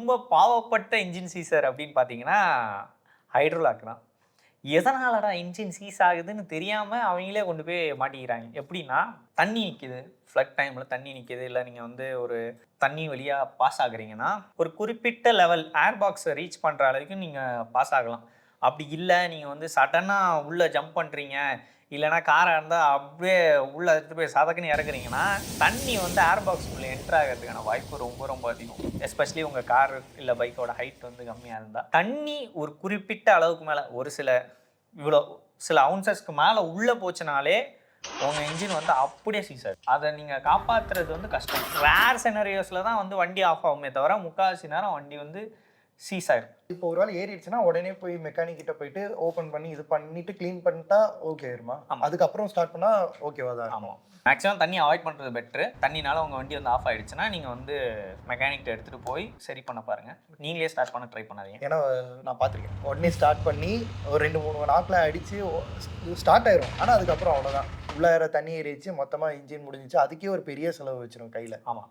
ரொம்ப பாவப்பட்ட engine Caesar அப்படின்னு பார்த்தீங்கன்னா ஹைட்ரோலாக் தான். எதனாலடா இன்ஜின் சீஸ் ஆகுதுன்னு தெரியாமல் அவங்களே கொண்டு போய் மாட்டிக்கிறாங்க. எப்படின்னா தண்ணி நிற்கிது, ஃப்ளட் டைமில் தண்ணி நிற்கிது, இல்லை நீங்கள் வந்து ஒரு தண்ணி வழியாக பாஸ் ஆகுறீங்கன்னா ஒரு குறிப்பிட்ட லெவல் ஏர் பாக்ஸை ரீச் பண்ணுற அளவுக்கு நீங்கள் பாஸ் ஆகலாம். அப்படி இல்லை நீங்கள் வந்து சடனாக உள்ளே ஜம்ப் பண்ணுறீங்க, இல்லைனா காராக இருந்தால் அப்படியே உள்ளே எடுத்துகிட்டு போய் சதக்குன்னு இறக்குறீங்கன்னா தண்ணி வந்து ஏர் பாக்ஸ்குள்ளே என்ட்ரு ஆகிறதுக்கான வாய்ப்பு ரொம்ப ரொம்ப அதிகம். எஸ்பெஷலி உங்கள் கார் இல்லை பைக்கோட ஹைட் வந்து கம்மியாக இருந்தால் தண்ணி ஒரு குறிப்பிட்ட அளவுக்கு மேலே ஒரு சில அவுன்சஸ்க்கு மேலே உள்ளே போச்சுனாலே உங்கள் இன்ஜின் வந்து அப்படியே சீஸ் ஆகும். அதை நீங்கள் காப்பாற்றுறது வந்து கஷ்டம். ரேர் சினரியோஸில் தான் வந்து வண்டி ஆஃப் ஆகுமே தவிர முக்கால்வாசி நேரம் வண்டி வந்து சீஸ் ஆயிடும். இப்போ ஒரு வேளை ஏறிடுச்சுன்னா உடனே போய் மெக்கானிக் கிட்ட போயிட்டு ஓப்பன் பண்ணி இது பண்ணிட்டு க்ளீன் பண்ணிட்டா ஓகே ஆயிருமா? அதுக்கப்புறம் ஸ்டார்ட் பண்ணா ஓகேவா தான்? ஆமாம், மேக்ஸிமம் தண்ணி அவாய்ட் பண்ணுறது பெட்ரு. தண்ணினால உங்கள் வண்டி வந்து ஆஃப் ஆகிடுச்சுன்னா நீங்கள் வந்து மெக்கானிக்கிட்ட எடுத்துகிட்டு போய் சரி பண்ண பாருங்கள். நீங்களே ஸ்டார்ட் பண்ண ட்ரை பண்ணாதீங்க. ஏன்னா நான் பார்த்துருக்கேன், உடனே ஸ்டார்ட் பண்ணி ஒரு 2-3 நாட்கள் அடித்து ஸ்டார்ட் ஆயிரும். ஆனால் அதுக்கப்புறம் அவ்வளோதான், உள்ளார தண்ணி ஏறிச்சு, மொத்தமாக இன்ஜின் முடிஞ்சிச்சு. அதுக்கே ஒரு பெரிய செலவு வச்சிடும் கையில். ஆமாம்,